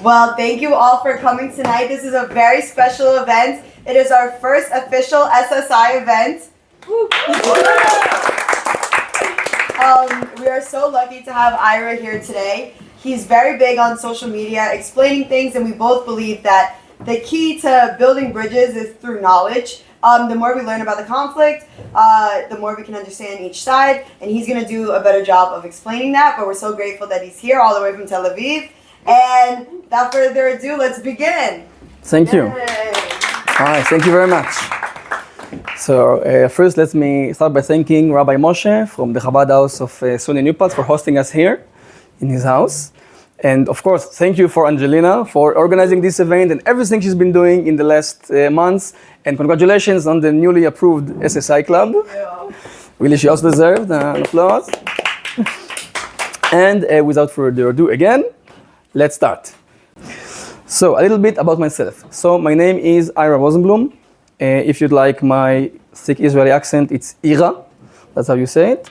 Well, thank you all for coming tonight. This is a very special event. It is our first official SSI event. We are so lucky to have Ira here today. He's very big on social media, explaining things, and we both believe that the key to building bridges is through knowledge. The more we learn about the conflict, the more we can understand each side, and he's going to do a better job of explaining that, but we're so grateful that he's here all the way from Tel Aviv. And without further ado, let's begin. Thank you. Yay. Hi, thank you very much. So first, let me start by thanking Rabbi Moshe from the Chabad house of SUNY New Paltz for hosting us here in his house. And of course, thank you for Angelina for organizing this event and everything she's been doing in the last months. And congratulations on the newly approved SSI club. Yeah. Really, she also deserved an applause. And without further ado, again, let's start. So a little bit about myself. So my name is Ira Rosenblum. If you'd like my thick Israeli accent, it's Ira. That's how you say it.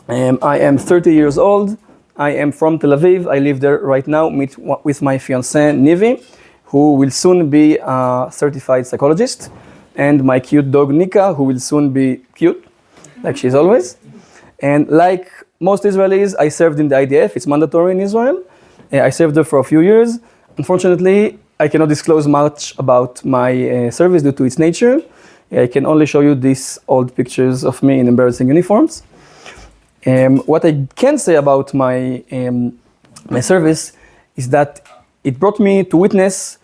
I am 30 years old. I am from Tel Aviv. I live there right now with my fiancée, Nivi, who will soon be a certified psychologist, and my cute dog, Nika, who will soon be cute, like she's always. And like most Israelis, I served in the IDF. It's mandatory in Israel. I served there for a few years. Unfortunately, I cannot disclose much about my service due to its nature. I can only show you these old pictures of me in embarrassing uniforms. What I can say about my service is that it brought me to witness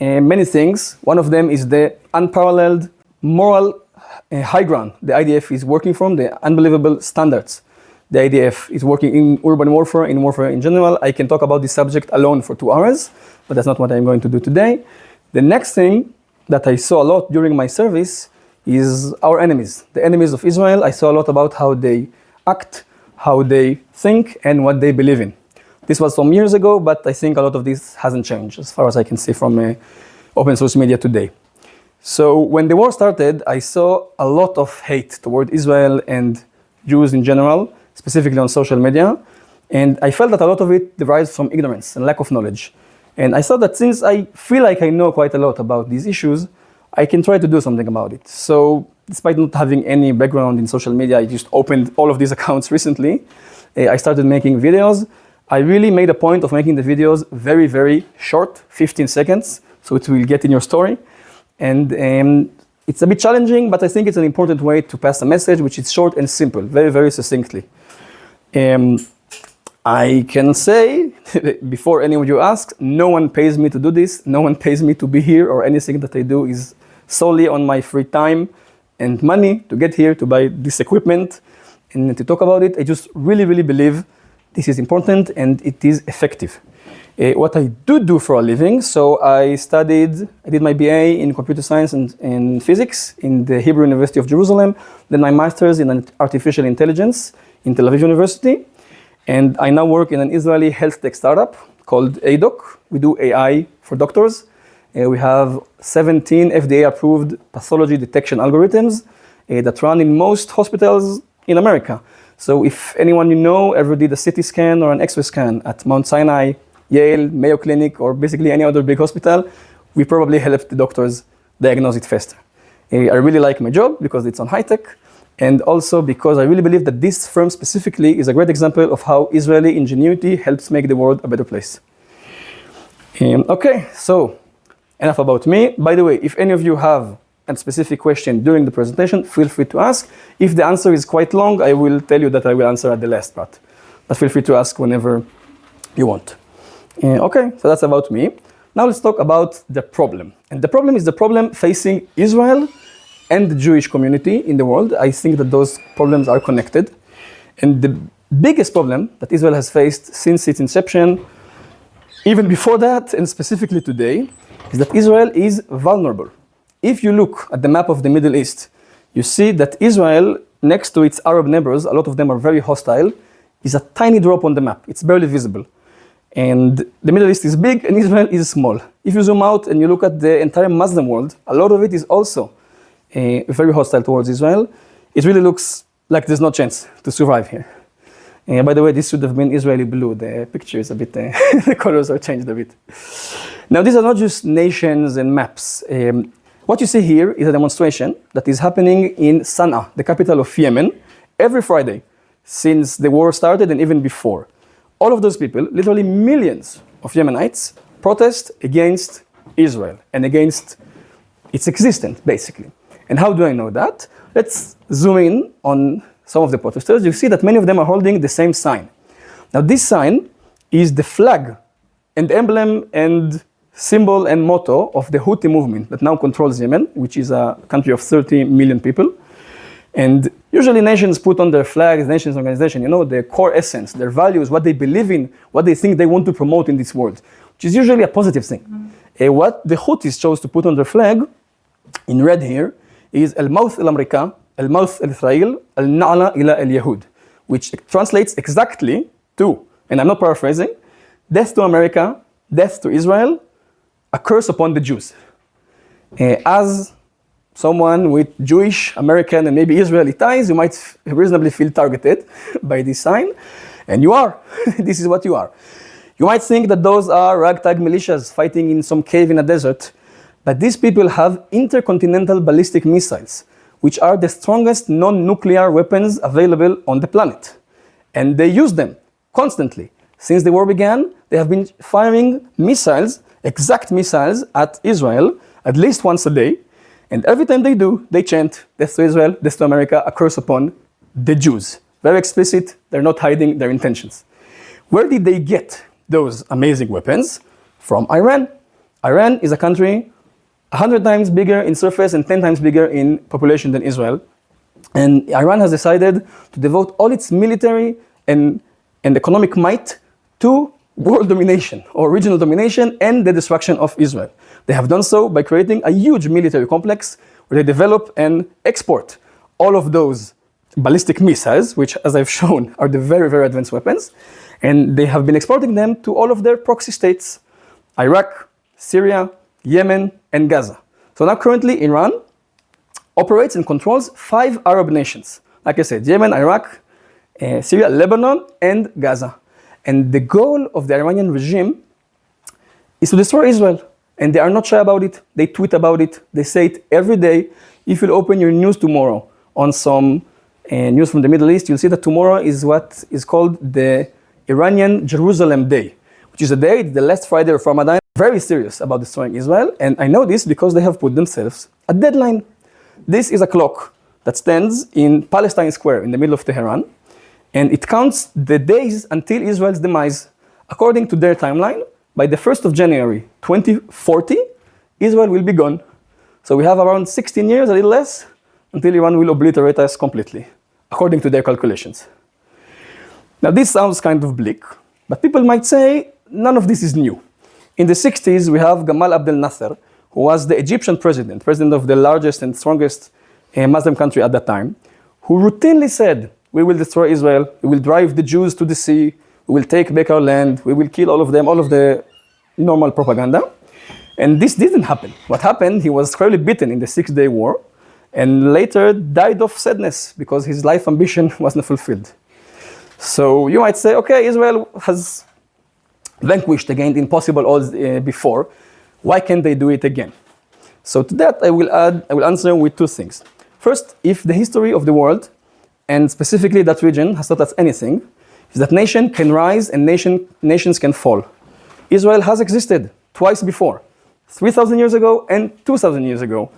many things. One of them is the unparalleled moral high ground the IDF is working from, the unbelievable standards the IDF is working in urban warfare, in warfare in general. I can talk about this subject alone for 2 hours, but that's not what I'm going to do today. The next thing that I saw a lot during my service is our enemies, the enemies of Israel. I saw a lot about how they act, how they think, and what they believe in. This was some years ago, but I think a lot of this hasn't changed as far as I can see from open source media today. So when the war started, I saw a lot of hate toward Israel and Jews in general, specifically on social media. And I felt that a lot of it derives from ignorance and lack of knowledge. And I thought that since I feel like I know quite a lot about these issues, I can try to do something about it. So despite not having any background in social media, I just opened all of these accounts recently. I started making videos. I really made a point of making the videos very, very short, 15 seconds, so it will get in your story. And it's a bit challenging, but I think it's an important way to pass a message, which is short and simple, very, very succinctly. I can say, before any of you ask, no one pays me to do this. No one pays me to be here, or anything that I do is solely on my free time and money to get here, to buy this equipment and to talk about it. I just really, really believe this is important and it is effective. What I do for a living, so I did my BA in computer science and physics in the Hebrew University of Jerusalem, then my master's in artificial intelligence in Tel Aviv University. And I now work in an Israeli health tech startup called ADOC. We do AI for doctors. We have 17 FDA-approved pathology detection algorithms that run in most hospitals in America. So if anyone you know ever did a CT scan or an X-ray scan at Mount Sinai, Yale, Mayo Clinic, or basically any other big hospital, we probably help the doctors diagnose it faster. I really like my job because it's on high tech, and also because I really believe that this firm specifically is a great example of how Israeli ingenuity helps make the world a better place. Okay, so enough about me. By the way, if any of you have a specific question during the presentation, feel free to ask. If the answer is quite long, I will tell you that I will answer at the last part. But feel free to ask whenever you want. Okay, so that's about me. Now let's talk about the problem. And the problem is the problem facing Israel and the Jewish community in the world. I think that those problems are connected. And the biggest problem that Israel has faced since its inception, even before that, and specifically today, is that Israel is vulnerable. If you look at the map of the Middle East, you see that Israel, next to its Arab neighbors, a lot of them are very hostile, is a tiny drop on the map. It's barely visible. And the Middle East is big and Israel is small. If you zoom out and you look at the entire Muslim world, a lot of it is also very hostile towards Israel. It really looks like there's no chance to survive here. By the way, this should have been Israeli blue. The picture is a bit, the colors are changed a bit. Now, these are not just nations and maps. What you see here is a demonstration that is happening in Sana'a, the capital of Yemen, every Friday since the war started and even before. All of those people, literally millions of Yemenites, protest against Israel and against its existence, basically. And how do I know that? Let's zoom in on some of the protesters. You see that many of them are holding the same sign. Now, this sign is the flag and emblem and symbol and motto of the Houthi movement that now controls Yemen, which is a country of 30 million people. And usually nations put on their flags, nations organization, their core essence, their values, what they believe in, what they think they want to promote in this world, which is usually a positive thing. What the Houthis chose to put on their flag, in red here, is Al-Mawth al-Amrika, Al-Mawth al-Israel, Al-Na'la ila al-Yahud, which translates exactly to, and I'm not paraphrasing, death to America, death to Israel, a curse upon the Jews. As someone with Jewish, American, and maybe Israeli ties, you might reasonably feel targeted by this sign, and you are. This is what you are. You might think that those are ragtag militias fighting in some cave in a desert, but these people have intercontinental ballistic missiles, which are the strongest non-nuclear weapons available on the planet. And they use them constantly. Since the war began, they have been firing missiles, exact missiles, at Israel at least once a day. And every time they do, they chant, death to Israel, death to America, a curse upon the Jews. Very explicit, they're not hiding their intentions. Where did they get those amazing weapons? From Iran. Iran is a country 100 times bigger in surface and 10 times bigger in population than Israel. And Iran has decided to devote all its military and economic might to world domination or regional domination and the destruction of Israel. They have done so by creating a huge military complex where they develop and export all of those ballistic missiles, which, as I've shown, are the very, very advanced weapons. And they have been exporting them to all of their proxy states, Iraq, Syria, Yemen, and Gaza. So now currently Iran operates and controls 5 Arab nations. Like I said, Yemen, Iraq, Syria, Lebanon, and Gaza. And the goal of the Iranian regime is to destroy Israel. And they are not shy about it. They tweet about it. They say it every day. If you open your news tomorrow on some news from the Middle East, you'll see that tomorrow is what is called the Iranian Jerusalem Day, which is a day, the last Friday of Ramadan, very serious about destroying Israel. And I know this because they have put themselves a deadline. This is a clock that stands in Palestine Square in the middle of Tehran. And it counts the days until Israel's demise. According to their timeline, by the 1st of January 2040, Israel will be gone. So we have around 16 years, a little less, until Iran will obliterate us completely, according to their calculations. Now this sounds kind of bleak, but people might say none of this is new. In the 60s, we have Gamal Abdel Nasser, who was the Egyptian president of the largest and strongest Muslim country at that time, who routinely said, we will destroy Israel, we will drive the Jews to the sea, we will take back our land, we will kill all of them, all of the normal propaganda. And this didn't happen. What happened, he was cruelly beaten in the 6-day war, and later died of sadness because his life ambition wasn't fulfilled. So you might say, okay, Israel has vanquished again the impossible odds before. Why can't they do it again? So to that, I will answer with 2 things. First, if the history of the world, and specifically that region, has taught us anything, is that nation can rise and nations can fall. Israel has existed twice before, 3,000 years ago and 2,000 years ago.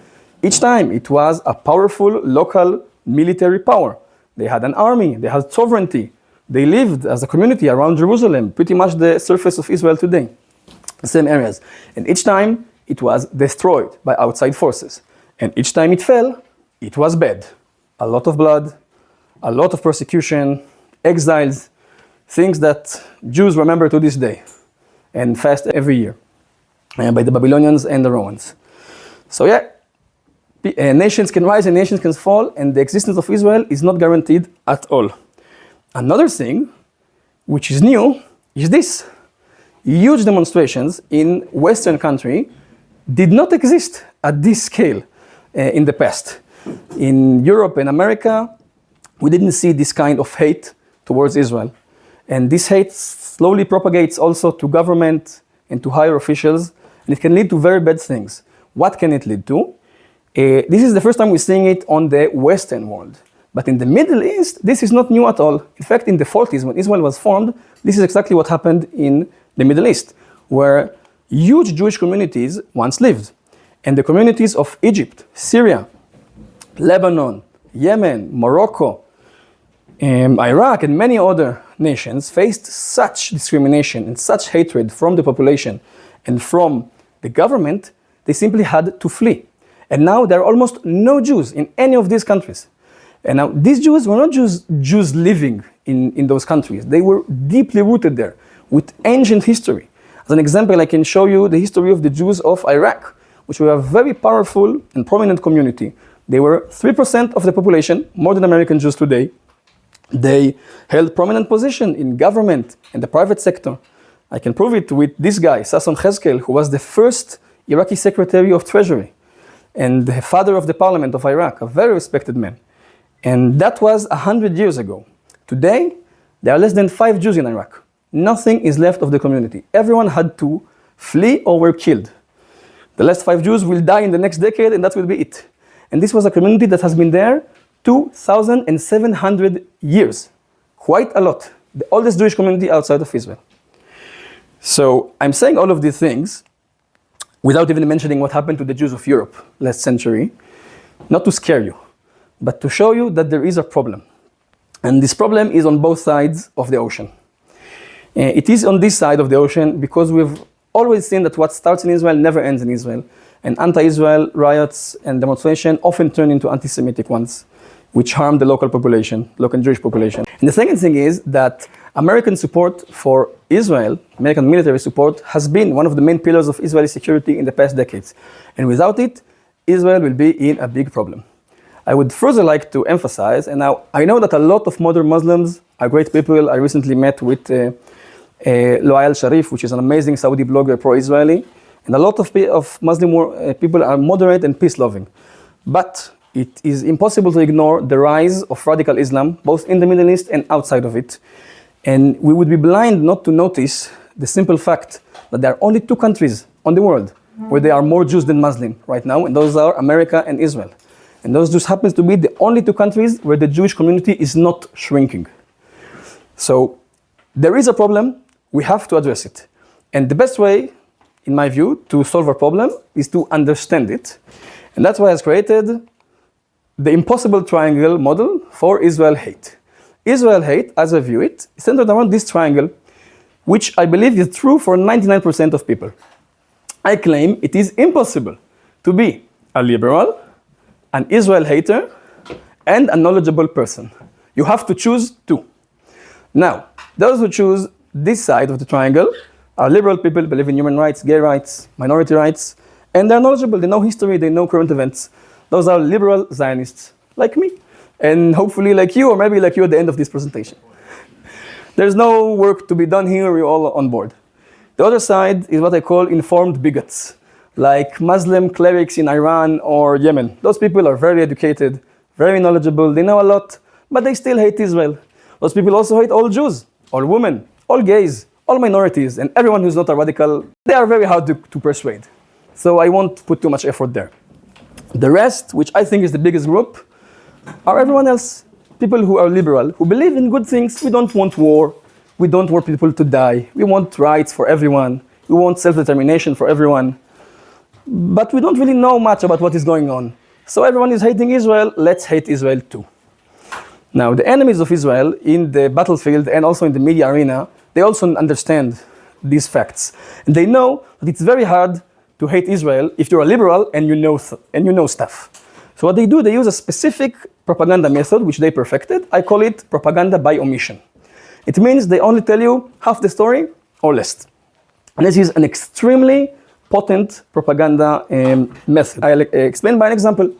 Each time it was a powerful local military power. They had an army, they had sovereignty. They lived as a community around Jerusalem, pretty much the surface of Israel today, the same areas. And each time it was destroyed by outside forces. And each time it fell, it was bad. A lot of blood, a lot of persecution, exiles, things that Jews remember to this day and fast every year by the Babylonians and the Romans. So yeah, nations can rise and nations can fall, and the existence of Israel is not guaranteed at all. Another thing, which is new, is this. Huge demonstrations in Western country did not exist at this scale in the past. In Europe and America, we didn't see this kind of hate towards Israel. And this hate slowly propagates also to government and to higher officials, and it can lead to very bad things. What can it lead to? This is the first time we're seeing it on the Western world. But in the Middle East, this is not new at all. In fact, in the 40s, when Israel was formed, this is exactly what happened in the Middle East, where huge Jewish communities once lived. And the communities of Egypt, Syria, Lebanon, Yemen, Morocco, Iraq, and many other nations faced such discrimination and such hatred from the population and from the government, they simply had to flee. And now there are almost no Jews in any of these countries. And now these Jews were not just Jews living in those countries. They were deeply rooted there with ancient history. As an example, I can show you the history of the Jews of Iraq, which were a very powerful and prominent community. They were 3% of the population, more than American Jews today. They held prominent position in government and the private sector. I can prove it with this guy, Sasson Hezkel, who was the first Iraqi Secretary of Treasury and the father of the parliament of Iraq, a very respected man. And that was 100 years ago. Today, there are less than 5 Jews in Iraq. Nothing is left of the community. Everyone had to flee or were killed. The last 5 Jews will die in the next decade, and that will be it. And this was a community that has been there 2,700 years. Quite a lot. The oldest Jewish community outside of Israel. So I'm saying all of these things without even mentioning what happened to the Jews of Europe last century, not to scare you, but to show you that there is a problem. And this problem is on both sides of the ocean. It is on this side of the ocean because we've always seen that what starts in Israel never ends in Israel. And anti-Israel riots and demonstrations often turn into anti-Semitic ones, which harm the local population, local Jewish population. And the second thing is that American support for Israel, American military support, has been one of the main pillars of Israeli security in the past decades. And without it, Israel will be in a big problem. I would further like to emphasize, and now I know that a lot of modern Muslims are great people. I recently met with Loayal Sharif, which is an amazing Saudi blogger, pro-Israeli. And a lot of Muslim people are moderate and peace-loving. But it is impossible to ignore the rise of radical Islam, both in the Middle East and outside of it. And we would be blind not to notice the simple fact that there are only 2 countries on the world where there are more Jews than Muslims right now, and those are America and Israel. And those just happens to be the only 2 countries where the Jewish community is not shrinking. So there is a problem, we have to address it. And the best way, in my view, to solve our problem is to understand it. And that's why I created the impossible triangle model for Israel hate. Israel hate, as I view it, is centered around this triangle, which I believe is true for 99% of people. I claim it is impossible to be a liberal, an Israel hater, and a knowledgeable person. You have to choose 2. Now, those who choose this side of the triangle are liberal people, believe in human rights, gay rights, minority rights, and they're knowledgeable, they know history, they know current events. Those are liberal Zionists, like me, and hopefully like you, or maybe like you at the end of this presentation. There's no work to be done here, we're all on board. The other side is what I call informed bigots, like Muslim clerics in Iran or Yemen. Those people are very educated, very knowledgeable, they know a lot, but they still hate Israel. Those people also hate all Jews, all women, all gays, all minorities, and everyone who's not a radical. They are very hard to persuade. So I won't put too much effort there. The rest, which I think is the biggest group, are everyone else. People who are liberal, who believe in good things. We don't want war. We don't want people to die. We want rights for everyone. We want self-determination for everyone. But we don't really know much about what is going on. So everyone is hating Israel. Let's hate Israel too. Now, the enemies of Israel in the battlefield and also in the media arena, they also understand these facts. And they know that it's very hard to hate Israel if you're a liberal and you know stuff. So what they do, they use a specific propaganda method, which they perfected. I call it propaganda by omission. It means they only tell you half the story or less. And this is an extremely potent propaganda method. I'll explain by an example.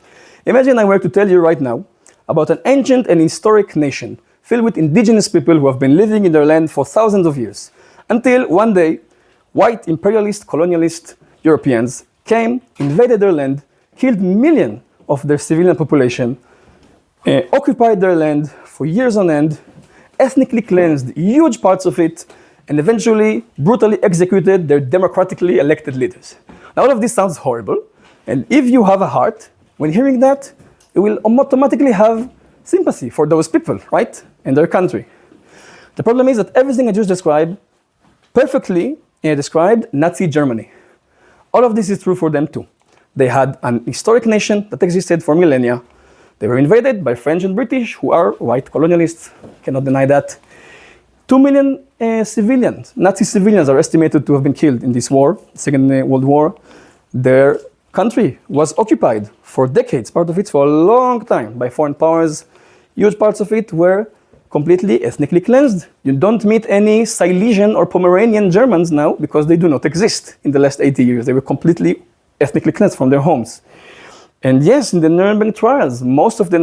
Imagine I were to tell you right now about an ancient and historic nation filled with indigenous people who have been living in their land for thousands of years, until one day, white imperialist, colonialist Europeans came, invaded their land, killed millions of their civilian population, occupied their land for years on end, ethnically cleansed huge parts of it and eventually brutally executed their democratically elected leaders. Now, all of this sounds horrible, and if you have a heart, when hearing that, you will automatically have sympathy for those people, right, and their country. The problem is that everything I just described perfectly described Nazi Germany. All of this is true for them too. They had an historic nation that existed for millennia. They were invaded by French and British, who are white colonialists, cannot deny that. 2 million civilians, Nazi civilians, are estimated to have been killed in this war, Second World War. Their country was occupied for decades, part of it for a long time, by foreign powers. Huge parts of it were completely ethnically cleansed. You don't meet any Silesian or Pomeranian Germans now because they do not exist in the last 80 years. They were completely ethnically cleansed from their homes. And yes, in the Nuremberg trials, most of the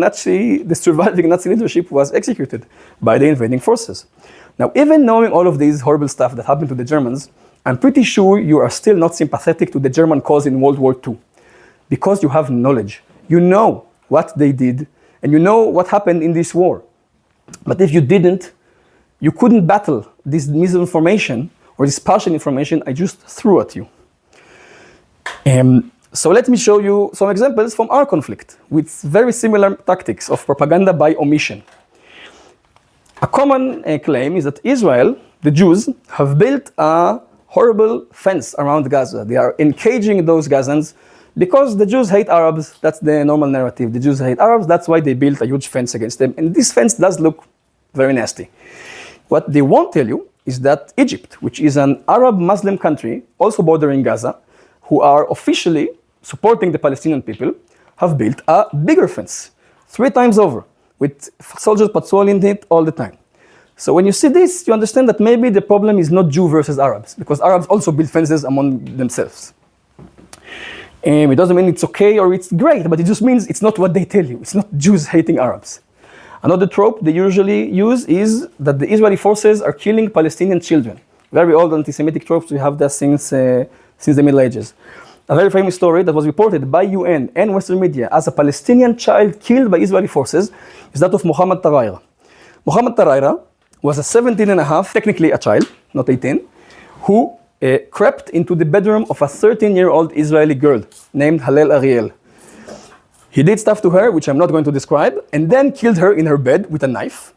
surviving Nazi leadership was executed by the invading forces. Now, even knowing all of these horrible stuff that happened to the Germans, I'm pretty sure you are still not sympathetic to the German cause in World War II, because you have knowledge. You know what they did, and you know what happened in this war. But if you didn't, you couldn't battle this misinformation or this partial information I just threw at you. So let me show you some examples from our conflict with very similar tactics of propaganda by omission. A common claim is that Israel, the Jews, have built a horrible fence around Gaza. They are encaging those Gazans because the Jews hate Arabs. That's the normal narrative. The Jews hate Arabs, that's why they built a huge fence against them. And this fence does look very nasty. What they won't tell you is that Egypt, which is an Arab Muslim country, also bordering Gaza, who are officially supporting the Palestinian people, have built a bigger fence, 3 times over, with soldiers patrolling it all the time. So when you see this, you understand that maybe the problem is not Jew versus Arabs, because Arabs also build fences among themselves. It doesn't mean it's okay or it's great, but it just means it's not what they tell you. It's not Jews hating Arabs. Another trope they usually use is that the Israeli forces are killing Palestinian children. Very old anti-Semitic tropes, we have that since the Middle Ages. A very famous story that was reported by UN and Western media as a Palestinian child killed by Israeli forces is that of Mohammed Tarayra. Mohammed Tarayra was a 17 and a half, technically a child, not 18, who crept into the bedroom of a 13-year-old Israeli girl named Halel Ariel. He did stuff to her, which I'm not going to describe, and then killed her in her bed with a knife.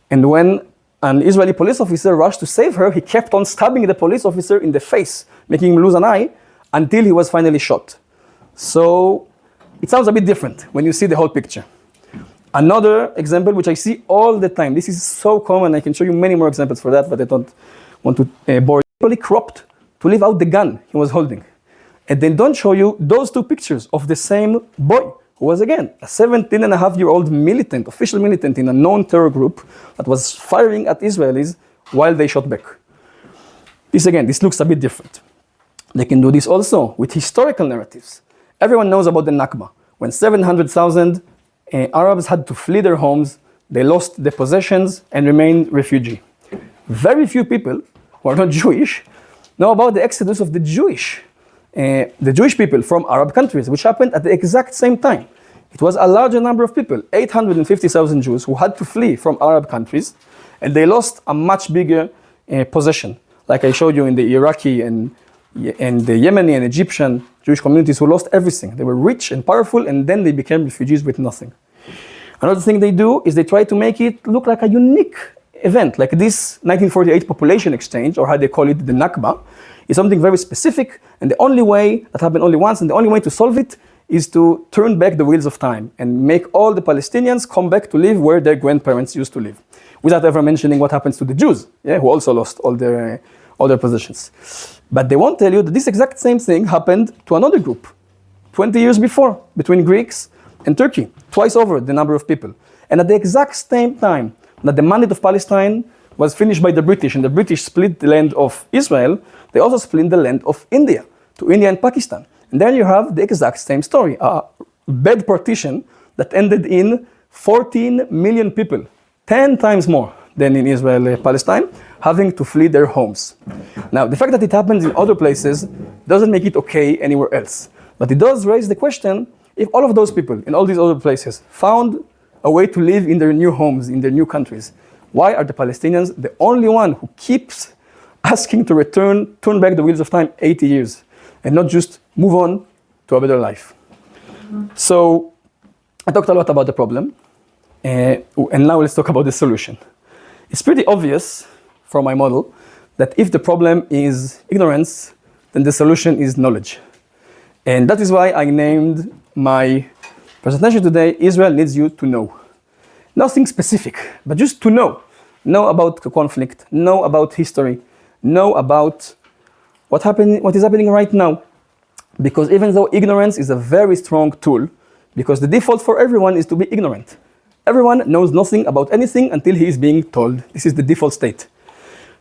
And when an Israeli police officer rushed to save her, he kept on stabbing the police officer in the face, making him lose an eye, until he was finally shot. So it sounds a bit different when you see the whole picture. Another example, which I see all the time, this is so common, I can show you many more examples for that, but I don't want to bore you. He cropped to leave out the gun he was holding. And they don't show you those 2 pictures of the same boy, who was again a 17-and-a-half-year-old militant, official militant in a known terror group that was firing at Israelis while they shot back. This looks a bit different. They can do this also with historical narratives. Everyone knows about the Nakba. When 700,000 Arabs had to flee their homes, they lost their possessions and remained refugee. Very few people who are not Jewish know about the exodus of the Jewish people from Arab countries, which happened at the exact same time. It was a larger number of people, 850,000 Jews, who had to flee from Arab countries, and they lost a much bigger possession, like I showed you in the Iraqi and the Yemeni and Egyptian Jewish communities who lost everything. They were rich and powerful, and then they became refugees with nothing. Another thing they do is they try to make it look like a unique event, like this 1948 population exchange, or how they call it, the Nakba, is something very specific, and the only way, that happened only once, and the only way to solve it is to turn back the wheels of time and make all the Palestinians come back to live where their grandparents used to live, without ever mentioning what happens to the Jews, who also lost all their possessions. But they won't tell you that this exact same thing happened to another group 20 years before, between Greeks and Turkey, twice over the number of people. And at the exact same time that the mandate of Palestine was finished by the British, and the British split the land of Israel, they also split the land of India to India and Pakistan. And then you have the exact same story, a bad partition that ended in 14 million people, 10 times more than in Israel, Palestine, having to flee their homes. Now, the fact that it happens in other places doesn't make it okay anywhere else. But it does raise the question, if all of those people in all these other places found a way to live in their new homes, in their new countries, Why are the Palestinians the only one who keeps asking to turn back the wheels of time 80 years and not just move on to a better life? So I talked a lot about the problem, and now let's talk about the solution. It's pretty obvious from my model that if the problem is ignorance, then the solution is knowledge. And that is why I named my presentation today, Israel Needs You to Know. Nothing specific, but just to know. Know about the conflict, know about history, know about what is happening right now. Because even though ignorance is a very strong tool, because the default for everyone is to be ignorant. Everyone knows nothing about anything until he is being told. This is the default state.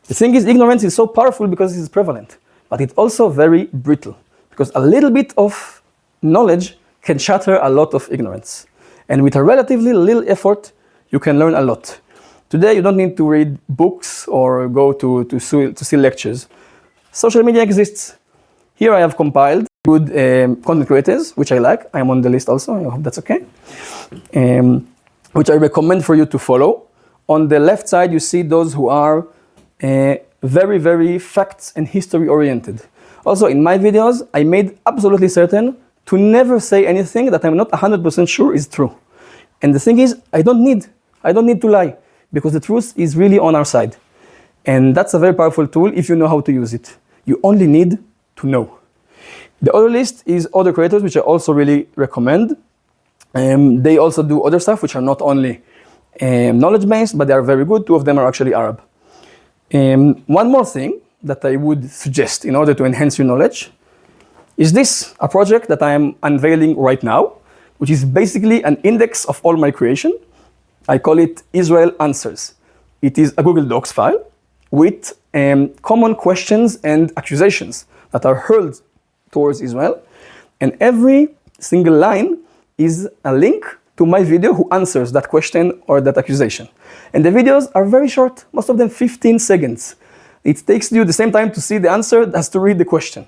The thing is, ignorance is so powerful because it is prevalent, but it's also very brittle, because a little bit of knowledge can shatter a lot of ignorance. And with a relatively little effort, you can learn a lot. Today, you don't need to read books or go to see lectures. Social media exists. Here I have compiled good content creators, which I like. I'm on the list also, I hope that's okay. Which I recommend for you to follow. On the left side, you see those who are very, very facts and history oriented. Also, in my videos, I made absolutely certain to never say anything that I'm not 100% sure is true. And the thing is, I don't need to lie, because the truth is really on our side. And that's a very powerful tool if you know how to use it. You only need to know. The other list is other creators, which I also really recommend. They also do other stuff, which are not only knowledge-based, but they are very good. Two of them are actually Arab. One more thing that I would suggest in order to enhance your knowledge is this, a project that I am unveiling right now, which is basically an index of all my creation. I call it Israel Answers. It is a Google Docs file with common questions and accusations that are hurled towards Israel. And every single line is a link to my video who answers that question or that accusation. And the videos are very short, most of them 15 seconds. It takes you the same time to see the answer as to read the question,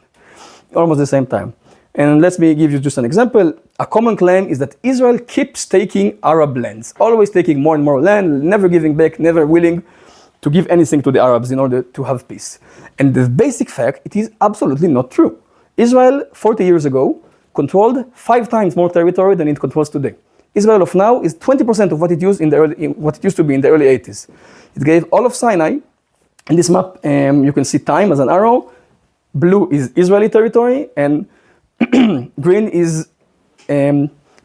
almost the same time. And let me give you just an example. A common claim is that Israel keeps taking Arab lands, always taking more and more land, never giving back, never willing to give anything to the Arabs in order to have peace. And the basic fact, it is absolutely not true. Israel, 40 years ago, controlled 5 times more territory than it controls today. Israel of now is 20% of what it used to be in the early 80s. It gave all of Sinai. In this map, you can see time as an arrow. Blue is Israeli territory, and green is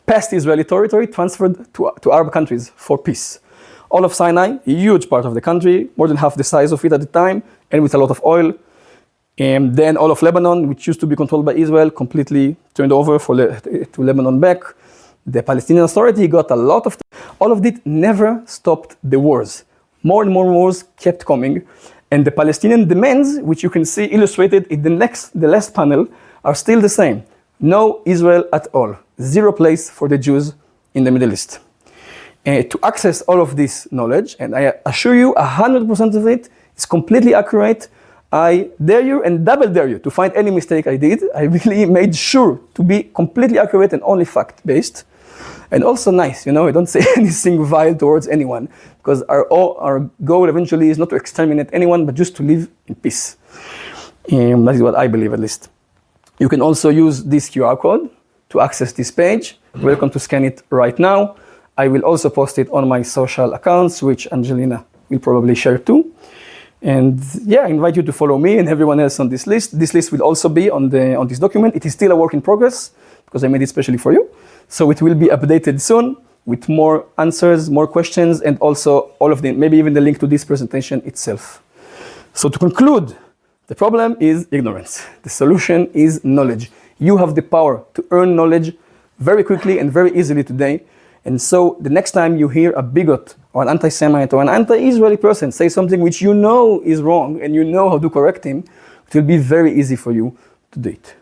past Israeli territory transferred to Arab countries for peace. All of Sinai, a huge part of the country, more than half the size of it at the time, and with a lot of oil. Then all of Lebanon, which used to be controlled by Israel, completely turned over to Lebanon back. The Palestinian Authority got a lot of... All of it never stopped the wars. More and more wars kept coming. And the Palestinian demands, which you can see illustrated in the last panel, are still the same. No Israel at all. 0 place for the Jews in the Middle East. To access all of this knowledge, and I assure you 100% of it is completely accurate, I dare you and double dare you to find any mistake I did. I really made sure to be completely accurate and only fact-based. And also nice, I don't say anything vile towards anyone, because our goal eventually is not to exterminate anyone, but just to live in peace. That is what I believe, at least. You can also use this QR code to access this page. Welcome to scan it right now. I will also post it on my social accounts, which Angelina will probably share too. And yeah, I invite you to follow me and everyone else on this list. This list will also be on this document. It is still a work in progress because I made it specially for you. So it will be updated soon with more answers, more questions, and also all of them, maybe even the link to this presentation itself. So to conclude, the problem is ignorance. The solution is knowledge. You have the power to earn knowledge very quickly and very easily today. And so the next time you hear a bigot or an anti-Semite or an anti-Israeli person say something which you know is wrong and you know how to correct him, it will be very easy for you to do it.